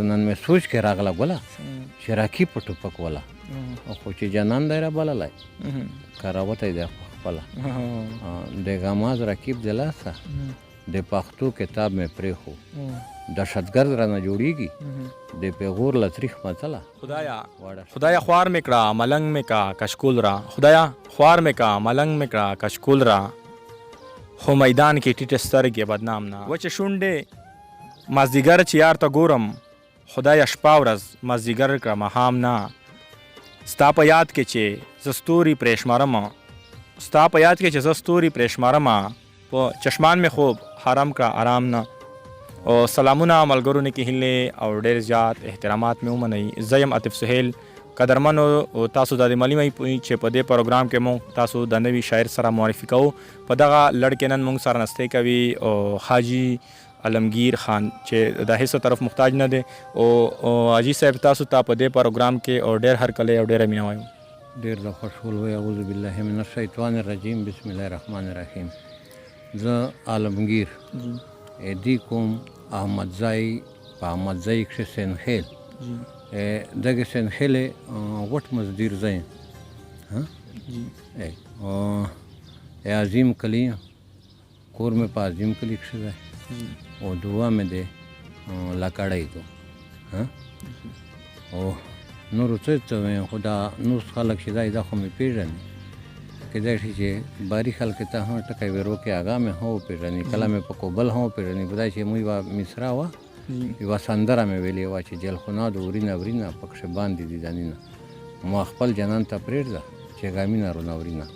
نن مې سوچ کې راغله ګوله چې راکۍ په ټوپک وله خو چې جانان دی رابللی کراوتی دی خپله د غماز رکیب د لاسه د پښتو کتاب مې پرېښو دهشتګرد رانه جوړېږي د پیغور له تریخ متله خدایا خوار مې کړه ملنګ مې کا کشکول را خدایا خوار مې کا ملنګ مې کړه کشکول را خو میدان کې ټیټه سترګې بدنام نه وچې شونډې مازدیګر چې یار ته ګورم خدایا شپه ورځ مازدیګر کړه ماښام نه ستا په یاد کې چې زه ستوري پرې شمارم ستا په یاد کې چې زه ستوري پرې شمارم په چشمان مې خوب حرام کړه آرام نه او سلامونه ملګرو نه کې هیلې او ډېر زیات احترامات مې ومنئ زه یم عاطف سهیل قدرمنو تاسو د معلومه چې په دې پروګرام کې مونږ تاسو د نوي شاعر سره معرفي کوو په دغه لړ کې نن مونږ سره نستې کوي او حاجي علمگیر خان چې د هیڅ طرف محتاج نه دی او حاجي صاحب تاسو ته په دې پروګرام کې او ډېر هرکلی او ډېره مینه وایو ډېر د خوشحال وی اعوذ بالله من الشیطان الرجیم بسم الله الرحمن الرحیم زه عالمگیر دی کوم احمدزای په احمدزای کښې سینخیل دغه سینخیل غټ مزدیر ځای عظیم کلی کور مې په عظیم کلی کښې دی او دعا مې دی لکړی کو او نورو څه ته وایم خو دا نور خلک چې دی دا خو مې پېژني کېدای شي چې باري خلک ته هم ټکی ورو کې هغه مې هم وپېژني کله مې په کوبل هم وپېژني خدای چې موږ یوه مصره وه یوه سندره مې ویلې وه چې جلخونه د ورینه ورینه پکښې باندې دي دانینه ما خپل جنان ته پرېږده چې غمینه رونه ورینه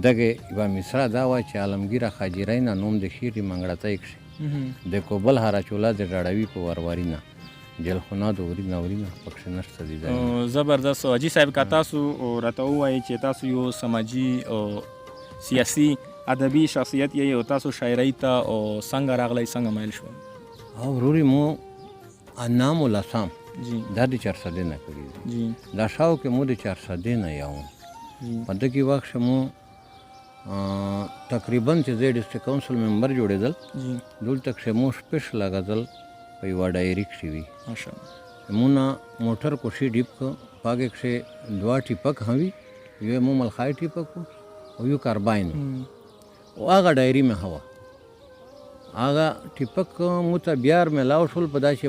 دغه یوه مصره دا وه چې عالمګیره خاجرینه نوم د خیرې منګړتی کښې د کوبل هره چوله د ډاډوي په وروارینه جلخونه د ورینه ورینه پکښې نشته دي زبردست حاجي صاحب که تاسو راته ووایئ چې تاسو یو سماجي او سیاسي ادبي شخصیت یې او تاسو شاعرۍ ته او څنګه راغلی څنګه میل شوی او وروري مو انام الاسام دا د چارسدې نه کړي دي دا شاو کې مو د چارسدې نه یو په دغې وخت کې مو تقریبا چې زه ډسټرکټ کونسل ممبر جوړېدل دلته کښې مو شپږ غزل په یوه ډایري کښې وي مونه موټر کوشي ډیپ کو پاګه کښې دوه ټیپک هم وي یو مو ملخای ټیپک او یو کارباین او هغه ډایري مې هوا هغه ټیپک مو ته بیار میلاو شول په دا چې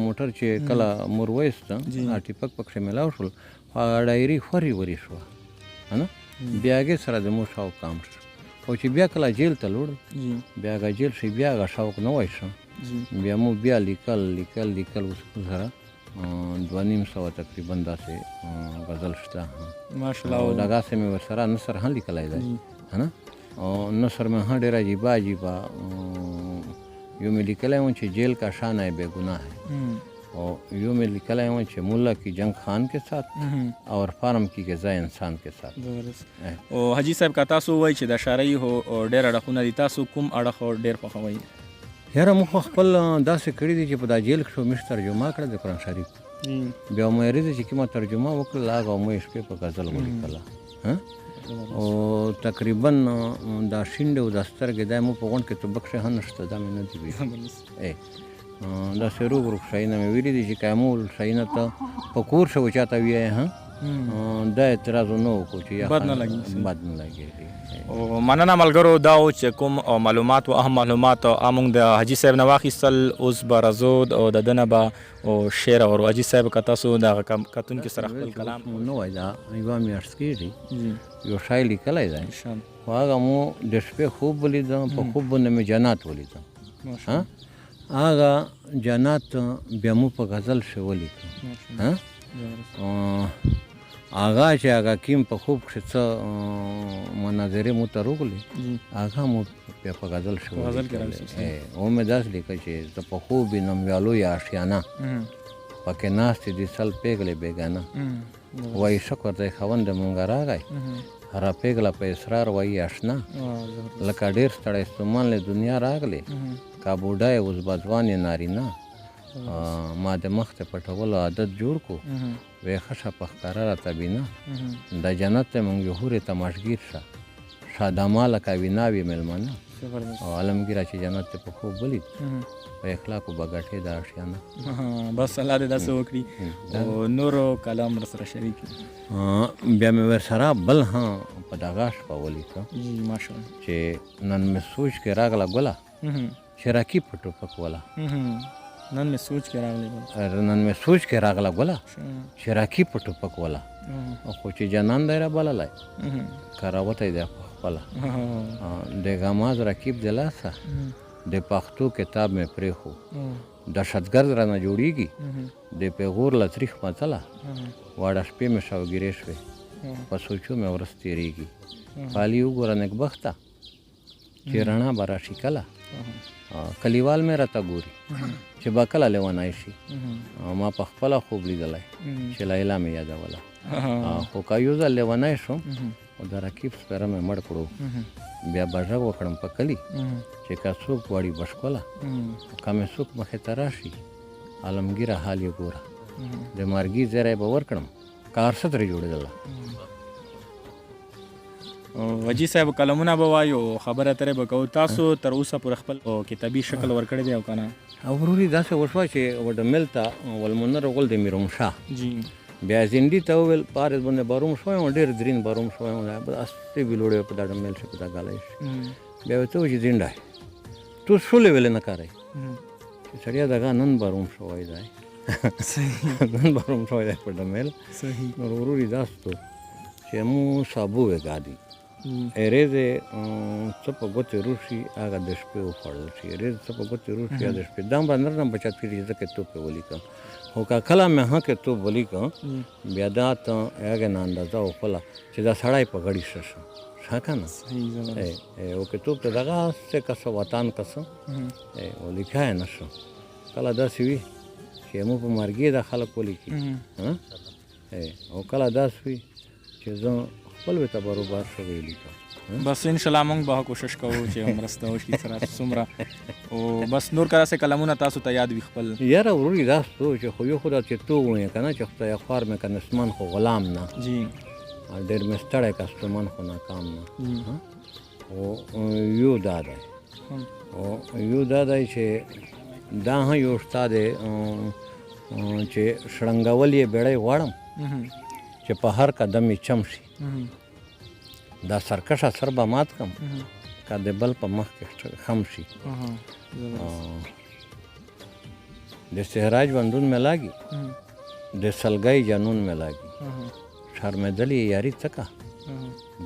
موټر چې کله مور وایسته هغه ټیپک پکښې میلاو شول خو هغه ډایري خورې ورې شوه نه بیا هغې سره د مو شوق کام شو خو چې بیا کله جیل ته لوړ بیا هغه جیل شي بیا هغه شوق نه وای شو بیا مو بیا لیکل اوس سره 250 تقریبا داسې غزل شته ماشاءالله او دغسې مې ورسره نثر هم لیکلی دی نه او نثر مې هم ډېر عجیبه یو مې لیکلی وم چې جیل کا شان ہے بے گناہ ہے اور یو میں لکھا ہے کہ ملا کی جنگ خان کے ساتھ اور فارم کی غذا انسان کے ساتھ او حاجي صاحب که تاسو وایئ چې د شاعرۍ هو ډېر اړخونه دي تاسو کوم اړخ ډېر خوښوئ یاره موږ خو خپل داسې کړي دي چې په دا جیل کښې مې ترجمه کړه د قرآن شریف بیا مې یاري ده چې کومه ترجمه وکړله هغه مې شپې په غزل ولیکله او تقریبا دا شینډې او دا سترګې دا مو په غونډ کې توبه کښې هم نشته دا مې نه دي ویلي داسې روغ شیونه مې ویلي دي چې که مو شیونه ته په کور شو چاته ویایې دا اعتراض نه وکړو چې بد نه لګېږي او مننه ملګرو دا و چې کوم معلومات و اهم معلومات موږ د حاجي صاحب نه واخیستل اوس به رزود او د ده نه به شعر اورو حاجي صاحب که تاسو دغه کتونکي سره خپل کلام نه وای دا یوه میاشت کېږي یو شاعر لیکلی دی خو هغه مو د شپې خوب ولیده په خوب باندې مې جنات ولیده هغه جنات بیا مو په غزل شې ولیکه هغه چې هغه کیم په خوب کښې څه مناظرې مو ته روغلې هغه مو بیا په غزل شې ولیکلی او مې داسې لیکه چې زه په خوب وینم ویالو یا آشیانه پکې ناستې دي سل پیغلې بېګانه وایي شکر دی خاوند مونږ راغی هره پیغله په اصرار وایي اشنا لکه ډېر ستړی ستومان له دنیا راغلی کا بوډای اوس به ځوان یې نارینه ما د مخ ته پټولو عادت جوړ کو وی خشه په ښکاره راته بینه د جنت ته مونږ هورې ته مشګیر شه شادامه لکه ویناوې مېلمانه زبردست. او عالمګیره چې جنت ته په خوب ولید په اخلاقو به ګټې د اړتیا نه. بس الله دې داسې وکړي او نورو کلام ورسره شریک کړي. بیا مې ورسره بل هم په دغه شپه ولیکه جی ماشاءالله چې نن مې سوچ کې راغله ګله چې راکۍ په ټوپک وله. نن مې سوچ کې راغله ګله چې راکۍ په ټوپک وله، خو چې جنان دی را بللی که راوتی دی په خپله. د غماز رکیب د لاسه د پښتو کتاب مې پرېښو، دهشتګرد رانه جوړېږي د پیغور له تریخ متله، واړه شپې مې شوګیرې شوې په سوچو مې ورځ تېرېږي. خالي وګوره نېکبخته چې رڼا به راشي کله، کلیوال مې راته ګوري چې به کله لیونی شي. ما په خپله خوب لیدلی چې لیلا مې یادوله، خو که یو ځل لیونی شوم او د رکیب سپېره مې مړ کړو، بیا به غږ وکړم په کلي چې که څوک غواړي بشکوله، که مې څوک مخې ته راشي عالمګیره حال یې ګوره، د مرګي زیری به ورکړم که هر څه ترې جوړېدله. وجی صاحب کلمونه به وایو، خبره ترې به کوو. تاسو تر اوسه پورې خپل کتابي شکل ورکړی دی او که نه؟ وروري داسې وشوه چې وډمل ته ولمنر غول د میرومشاه جی بیا زندي ته وویل پارس باندې باروم شوی یم، ډېر درین باروم شوی یم، اصلي ویلوړی په دا ډمل شي په دا ګالی شي. بیا ورته وویل چې زنډی تو شولې ویلې نه کاری چې سړیا دغه نن باروم شوی دی نن باروم شوی دی په ډمل. نو وروري داسې چې مو سابو وګادي اریزې څه په ګوتې روشي هغه د شپې وخوړل شي، اریزې څه په ګوتې روشي هغه د شپې دام به نرم بچت کړي ځکه توپ یې ولیکم. خو که کله مې هکې توپ ولیکم بیا دا ته هغې نه اندازه وخوله چې دا سړی په غړي شه شم ښه که نه. او که توپ ته دغه هسې کسه وطن کسه ولیکه یې نه شم. کله داسې وي چې مو په مرګي دا خلک ولیکي، او کله داسې وي چې زه خپل ورته بروبار شوی لیکم. بس انشاءالله موږ به کوشش کوو چې مرسته وشي سره څومره، او بس نور که داسې کلمونه تاسو ته یاد وي خپل؟ یاره وروري داسې و چې خو یو خو دا چې تو ووایې که نه چې خدای خوار مې که نسمن خو غلام نه، جی ډېر مې ستړی که ستومن خو ناکام نه. او یو دا دی چې دا هم یو شته دی چې شړنګول یې بیړی غواړم چې په هر قدم یې چم شي، دا سرکشه سر به مات کم که د بل په مخ کې خم شي. د صحرا ژوندون مې لاګي د سلګۍ جنون مې لاګي، شرمېدلې یاري څه که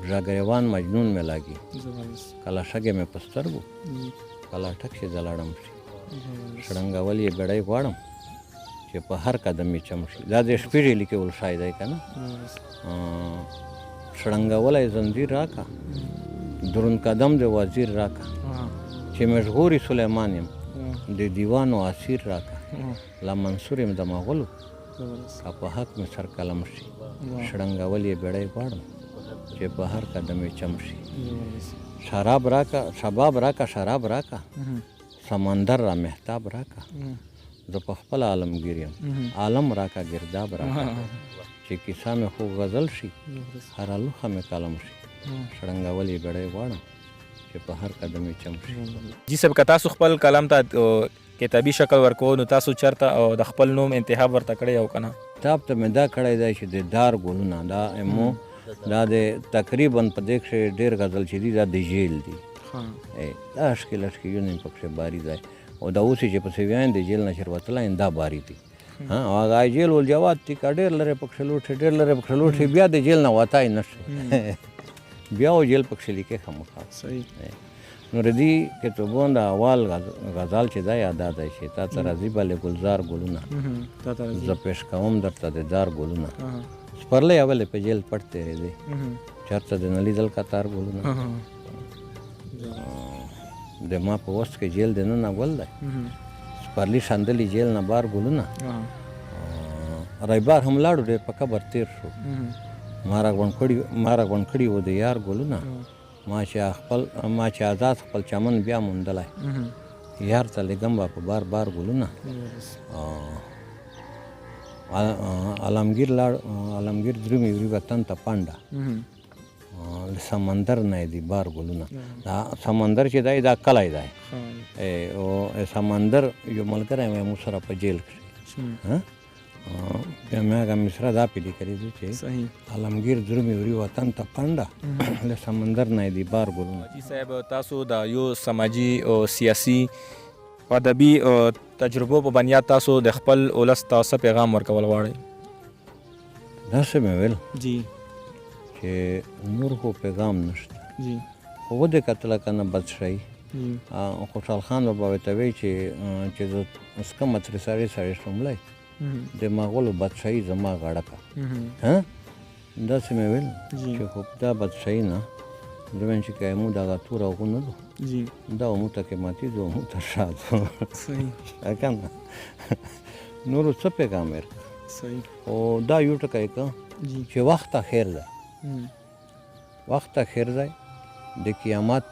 ږغریوان مجنون مې لاګي. کله شګې مې په سترګو کله ټک شي زلاړم شي، شړنګول یې بیړی غواړم چې په هر قدم یې چم شي. دا د شپېړې لیکول شای دی که نه. شړنګولی زنځیر راکه دروند قدم د وزیر راکه، چې مشغوري سلیمان یم د دیوانو اسیر راکه، لا منصور یم د مغولو که په حق مې سر قلم شي، شړنګول یې بیړی غواړم چې په هر قدم یې چم شي. شراب راکه شباب راکه شراب راکه، سمندر را محتاب راکه، زه په خپل عالمګیر یم عالم راکه گرداب راکه، چې کیسه مې خو غزل شي هره لوښه مې قلم شي، شړنګول یې بیړی غواړم چې په هر قدم یې چم شي. جی صاحب که تاسو خپل کلام ته کتابي شکل ورکوو نو تاسو چېرته او د خپل نوم انتخاب ورته کړی او که نه؟ کتاب ته مې دا کړی دی چې د دار ګلونه دا مو دا د تقریبا په دې کښې ډېر غزل چې دي دا د جیل دي، دا اشکې لشکې یو نیم پکښې باري دی، او دا اوس چې پسې ویاین د جیل نه چې وتلی دا باري دي. او هغه جیل والجواد دي که ډېر لرې پکښې لوټې ډېر لرې پکښې لوټې بیا د جیل نه وتی نه شي بیا و جیل پکښې لیکې خامخا. نو د دې کتابونو د اول غزل چې دی دا دی چې تا ته راځي بلې ګلزار ګلونه، زه پیش کوم درته د دار ګلونه، سپرلی اولې په جیل پټ تېرېدی چېرته د نه لیدل کتار ګلونه، د ما په وس کې جیل د ننه ګل دی، سپرلی شاندلي جیل نه بار ګلونه، رایبار هم لاړو ډېر په قبر تېر شو، ما راغونډ کړي و د یار ګلونه، ما چې آزاد خپل چمن بیا موندلی، یار ته لېږم به په بار بار ګلونه. عالمګیر درومي وړي وطن ته پنډه، له سمندر نه دي بار ګلونه دا سمندر چې دی دا کلی دی او سمندر یو ملګری مې مو سره په جیل کښې بیا مې هغه مصره دا پې لیکلي دي چې عالمګیر درومې وړي وطن ته پنډه له سمندر نه دي بار ګلونه. حاجي صاحب تاسو د یو سماجي او سیاسي او ادبي تجربو په بنیاد تاسو د خپل ولس ته څه پیغام ورکول غواړئ؟ داسې مې ویل جی چې نور خو پیغام نشته جی خو ودې کتله که نه بد شئ خوشحال خان بابا ورته وایي چې زه اسکه مترې سړی شوملی د مغولو بادشاهي زما غړکه داسې مې ویل چې خو دا بادشاهي نه زه وایم چې که موږ دغه تور هغو نه دو دا موږ ته قیمتي دو موږ ته شا دو که نه نورو څه پیغام ورکړه خو دا یو ټکی که چې وخت ته خیر دی وخت ته خیر دی د قیامت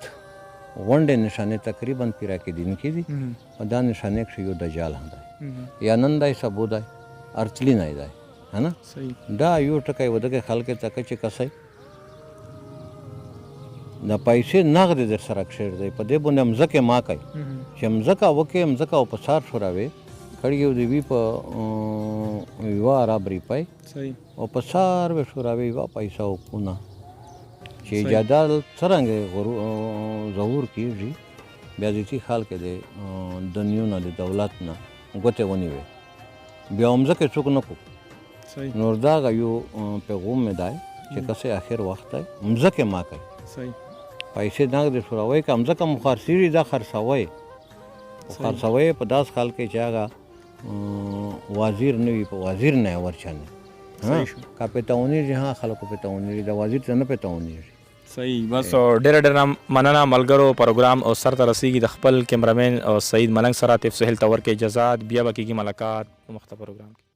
غونډې نشانې تقریبا پیرا کېدونکي دي او دا نشانې کښې یو دجال هم دی یا نن دی سبو دی ارتلی نه دی هنه دا یو ټکی ودغې خلکې ته که چې کسی د پیسې نغدې در سره کښېږ دی په دې باندې مځکې ما کوي چې مځکه وکړې مځکه او په سار شوروې کړي یو د وي په یوه ارب روپۍ او په سار به شوروې یوه پیسه وکونه چې جدال څرنګه ظهور کېږي بیا د دې خال کې د دنیو نه د دولت نه ګوتې ونیوې بیا مځکې څوک نه کړو نور دا هغه یو پیغام مې دی چې کسې اخر وخت دی مځکې ما کوي پیسې نغدې شوروۍ که مځکه مو خرڅېږي دا خرڅوئ خرڅوئ په داس خال کې چې هغه وزیر نه وي په وزیر نه یې ورچنې که پته ونیږي خلکو پته ونیږي د وزیر ته نه پته ونیږي صحیح بس ډېره ډېره مننه ملګرو پروګرام او سر ته رسیږي د خپل کیمرامین او سعید ملنګ سره تف سهیل تور کې اجازات بیا به کېږي ملاقات په مخته پروګرام کې